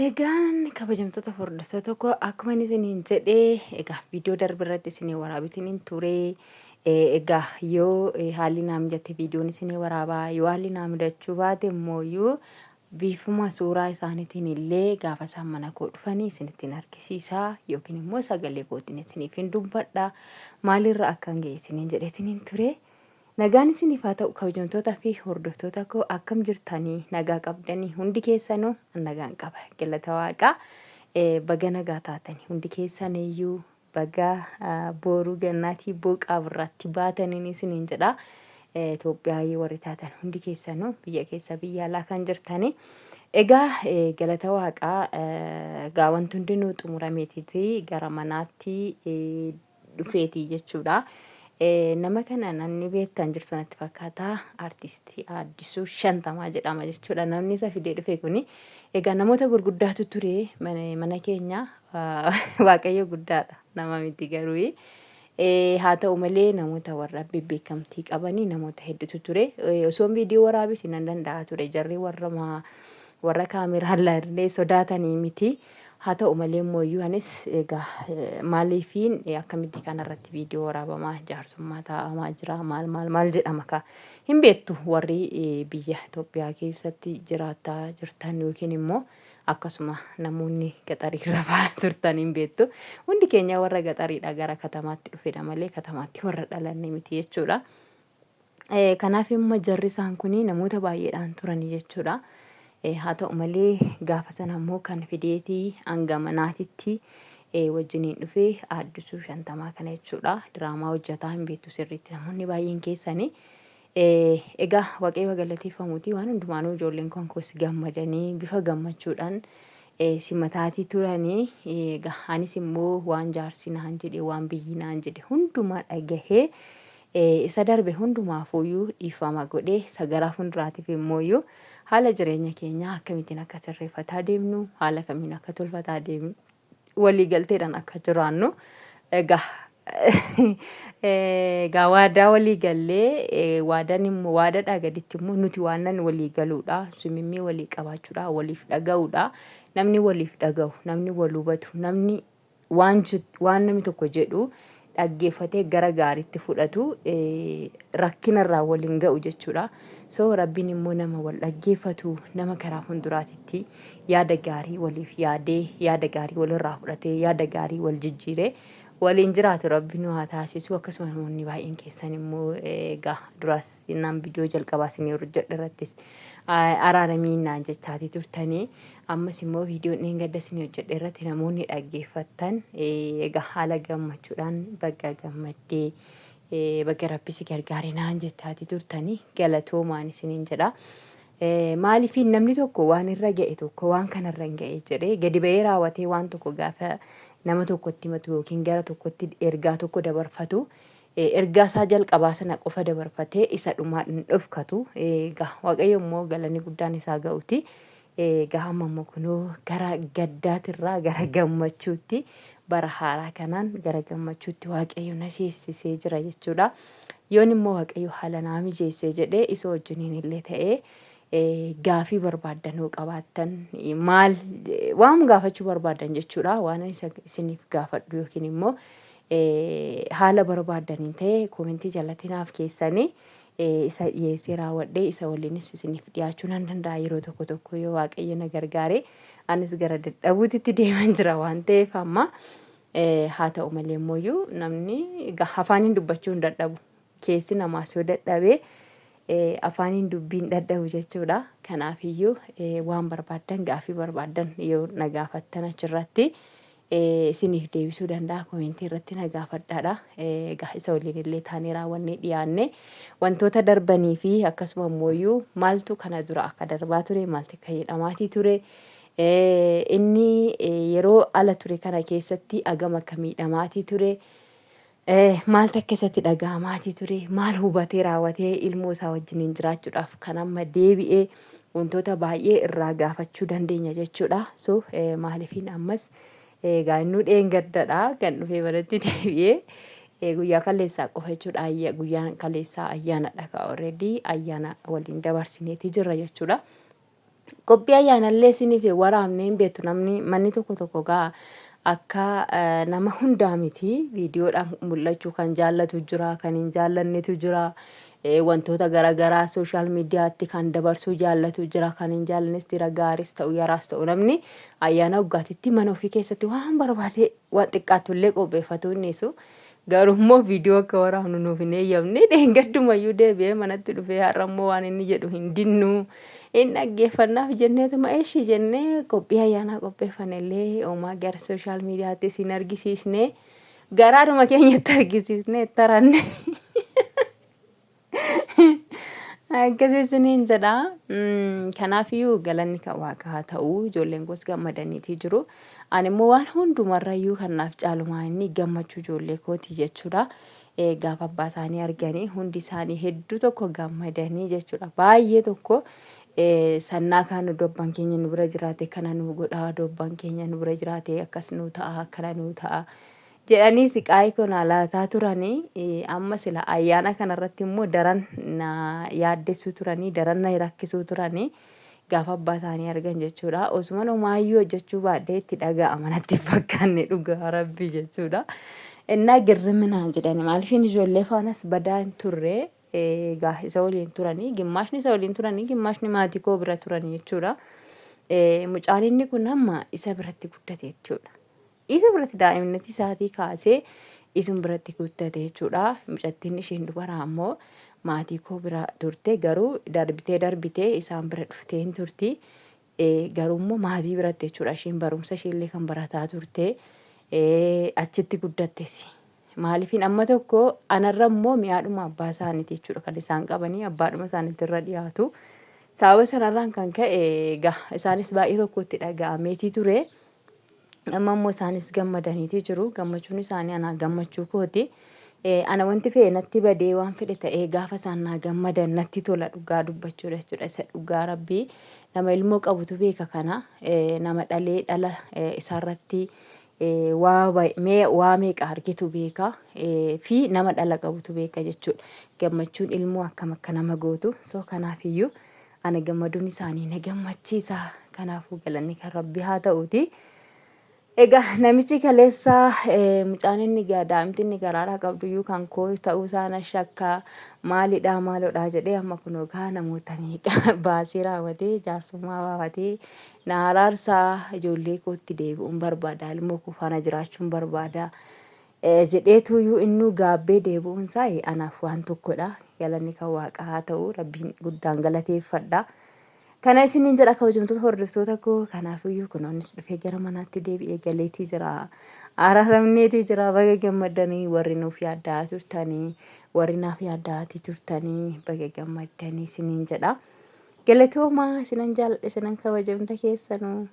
Egaan kabajamtoota hordoftoota tokko akkuma isiniin jedhee egaa viidiyoo darbe irratti isinii waraabitiniin ture. Egaa yoo haalli naa mijate viidiyoon isinii waraabaa, yoo haalli naa mijachuu baate immoo biifuma suuraa isaaniitiin illee gaafa isaan mana koo dhufanii isinittiin argisiisaa yookiin immoo sagalee kootiin isiniif hin dubbadha. Maalirra akkan ga'e isiniin jedheetiniin ture. Nagaan isiniif haa ta'u kabajamtoota fi hordoftoota koo akkam jirtanii nagaa qabdanii hundi keessanuu nagaan qaba galata waaqaa. Baga nagaa taatanii hundi keessaniyyuu baga booruu gannaatii booqaa birraatti baataniin isiniin jedha. Itoophiyaa warri taatan hundi keessanuu biyya keessa biyya alaa kan jirtanii. Egaa galata waaqaa gaa wanti hundinuu xumurameetiiti gara manaatti dhufeetii jechuudha. Nama kana namni beektan jirtu natti fakkaata artistii Addisuu Shantamaa jedhama jechuudha. Namni isa fidee dhufe kuni egaa namoota gurguddaatu ture mana keenya waaqayyo guddaadha nama miti garuu haa ta'u malee namoota warra beekamtii qabanii namoota hedduutu ture. Osoon viidiyoo waraabis nan danda'a ture jarri warra kaameraan illee sodaatanii miti. Haa ta'u malee immoo anis egaa maaliifiin akkamitti kanarratti viidiyoo waraabamaa jaarsummaa taa'amaa jira maal jedhama ka hin beektu warri biyya Itoophiyaa keessatti jiraataa jirtan yookiin immoo akkasuma namoonni gaxariirra fa'aa turtan hin beektu. Hundi keenya warra gaxariidha gara katamaatti dhufedha malee katamaatti warra dhalanne miti jechuudha. Kanaaf immoo jarri isaan kun namoota baay'eedhaan turani jechuudha. Haa ta'u malee gaafa sana immoo kan fideetii hanga manaatitti wajjiniin dhufee Addisuu Shantamaa kana jechuudha. Diraamaa hojjetaa hin beektu sirriitti namoonni baay'een keessanii. Egaa waaqayyo galateeffamuuti waan hundumaanuu ijoolleen konkoos gammadanii bifa gammachuudhaan simataatii turanii. Egaa anis immoo waan jaarsi naan jedhe waan biyyi naan jedhe hundumaa dhagahee isa darbe hundumaafuyyuu dhiifama godhee isa gara fuulduraatiif immoo haala jireenya keenyaa akkamittiin akka sirreeffataa deemnu haala kamiin akka tolfataa deemnu walii galteedhaan akka jiraannu egaa waadaa walii gallee waadaan immoo waadaadhaa gaditti immoo nuti waan walii galuudha simimmii walii qabaachuudha waliif dhaga'uudha namni waliif dhaga'u namni wal hubatu namni waan namni tokko jedhu dhaggeeffatee gara gaariitti fudhatu rakkinarraa waliin ga'u jechuudha. So rabbiin immoo nama wal dhaggeeffatu nama karaa fuulduraatitti yaada gaarii waliif yaadee yaada gaarii walirraa fudhatee yaada gaarii wal jijjiiree waliin jiraatu rabbiin haa taasisu. Akkasuma namoonni baay'een keessan immoo egaa duras innaan viidiyoo jalqabaa isinii hojjedhe irrattis araaramiinaan jechaatii turtanii ammas immoo viidiyoon dheengadda isinii hojjedhe irratti namoonni dhaggeeffattan egaa haala gammachuudhaan baga gammaddee baga rabbisi gargaaree naan jettaatii turtanii galatoomaan isiniin jedha. Maaliifiin namni tokko waan irra ga'e tokko waan kanarra hin ga'e jedhee gadi ba'ee raawwatee waan tokko gaafa nama tokkotti himatu yookiin gara tokkotti ergaa tokko dabarfatu ergaa isaa jalqabaa sana qofa dabarfatee isa dhumaa hin dhufkatu. Egaa waaqayyo immoo galanni guddaan isaa ga'uti. Egaa amma immoo kunoo gara gaddaatirraa gara gammachuutti bara haaraa kanaan gara gammachuutti waaqayyo na seessisee jira jechuudha. Yoon immoo waaqayyo haala naa mijeessee jedhee isa wajjiniin illee ta'ee gaafii barbaaddanuu qabaattan maal waan gaafachuu barbaadan jechuudha. Waan isiniif gaafadhu yookiin immoo haala barbaadaniin ta'e koomentii jalatti naaf keessanii isa dhiyeessee raawwadhee isa waliinis isiniif dhiyaachuu nan danda'a yeroo tokko tokko yoo waaqayyo na gargaare. Anis gara dadhabuutitti deeman jira waan ta'eef amma haa ta'u malee immoo namni afaaniin dubbachuu hin dadhabu. Keessi namaas yoo dadhabee afaaniin dubbiin dadhabu jechuudha. Kanaafiyyuu waan barbaadan gaafii barbaadan yoo na gaafattan achirratti isiniif deebisuu danda'a. Koomentii irratti na gaafadhaadha. Egaa isa waliin illee taanee raawwannee dhiyaanne wantoota darbanii fi akkasuma immoo maaltu kana dura akka darbaa ture maaltu akka jedhamaatii ture. Inni yeroo ala ture kana keessatti agam akka miidhamaatii ture. Maaltu akka isatti dhaga'amaatii ture maal hubatee raawwatee ilmoo isaa wajjiniin jiraachuudhaaf kan amma deebi'ee wantoota baay'ee irraa gaafachuu dandeenya jechuudha. So maaliifiin ammas egaa inni dheengaddadha kan dhufee baratti deebi'ee guyyaa kaleessaa qofa jechuudha. Guyyaan kaleessaa ayyaana dhagaa already ayyaana waliin dabarsineeti jirra jechuudha. Qophii ayyaanallee isiniif waraabnee hin beektu namni manni tokko gaa akka nama hundaa miti viidiyoodhaan mul'achuu kan jaallatu jira kan hin jaallannetu jira. Wantoota garaagaraa sooshaal miidiyaatti kan dabarsuu jaallatu jira kan hin jaallannes jira gaaris ta'u yaraas ta'u namni ayyaana waggaatitti mana ofii keessatti waan barbaade waan xiqqaatullee qopheeffatu innisu. Garummoo viidiyoo akka waraabnu nuuf hin eeyyamne dheengaddumayyuu deebi'ee manatti dhufee har'ammoo waan inni jedhu hin dinnu. Inni dhaggeeffannaaf jenneetuma eeshii jennee qophii ayyaanaa qopheeffannellee homaa gara sooshaal miidiyaatti isin argisiisne garaadhuma keenyatti argisiisne taranne. Akkasii isiniin jedha. Kanaafiyyuu galanni kan Waaqaa haa ta'u ijoolleen koos gammadaniitii jiru. Ani immoo waan hundumarrayyuu kan naaf caalumaa inni gammachuu ijoollee kootii jechuudha. Gaafa abbaa isaanii arganii hundi isaanii hedduu tokko gammadanii jechuudha. Baay'ee tokko sannaa kaan dobbaan keenya nu bira jiraate kana nu godhaa dobbaan keenya nu bira jiraate akkas nu ta'a akkana nu ta'a. Jedhanii siqaayii kana laataa turanii amma sila ayyaana kanarratti immoo daran na yaaddessuu turanii daran na rakkisuu turanii gaafa abbaa isaanii argan jechuudha. Osuma homaayyuu hojjechuu baadhee itti dhaga'ama natti fakkaanne dhugaa rabbii jechuudha. Innaa girriminaan jedhani maaliifin ijoollee faanas badaa hin turre egaa isa waliin turanii gimmaashni isa waliin turanii gimmaashni maatii koo bira turanii jechuudha. Mucaan inni kun amma isa biratti guddate jechuudha. Isa biratti daa'imnati isaatii kaasee isin biratti guddate jechuudha. Mucattiin isheen dubaraa ammoo maatii koo bira turte garuu darbitee isaan bira dhuftee hin turti. Garuu immoo maatii biratti jechuudha. Isheen barumsa isheellee kan barataa turte achitti guddattes. Maaliifin amma tokko anarra immoo mi'aadhuma abbaa isaaniiti jechuudha. Kan isaan qabanii abbaadhuma isaaniitti irra dhiyaatu. Sababa sanarraan kan ka'e isaanis baay'ee tokkotti dhaga'ameetii ture. Amma immoo isaanis gammadaniitii jiru. Gammachuun isaanii anaa gammachuu kooti. Ana wanti fe'e natti badee waan fedhe ta'ee gaafa isaan naa gammadan natti tola dhugaa dubbachuudha jechuudha. Isa dhugaa rabbii nama ilmoo qabutu beeka kana nama dhalee dhala isaarratti waa meeqa argitu beeka fi nama dhala qabutu beeka jechuudha. Gammachuun ilmoo akkam akka nama gootu soo kanaafiyyuu ana gammaduun isaanii na gammachiisa. Kanaafuu galanni kan rabbii haa ta'uuti. Egaa namichi kaleessaa mucaan inni daa'imti inni garaadhaa qabduyyuu kan koo ta'uu isaana shakkaa maalidhaa jedhee amma kunoo gaa namoota meeqa baasii raawwatee jaarsummaa baafatee na araarsaa ijoollee kootti deebi'uun barbaada ilmoo koo faana jiraachuun barbaada jedheetuyyuu innuu gaabbee deebi'uun isaa anaaf waan tokkodha. Galanni kan Waaqaa haa ta'u rabbiin guddaan galateeffadha. Kana isiniin jedha kabajamtoota hordoftoota koo kanaafiyyuu kunoonnis dhufee gara manaatti deebi'ee galeetii jira. Araaramneetii jira baga gammadanii warri nuuf yaaddaa turtanii warri naaf yaaddaa turtanii baga gammadanii isiniin jedha. Galatoomaa isinan jaalladhe isinan kabajamta keessanuu.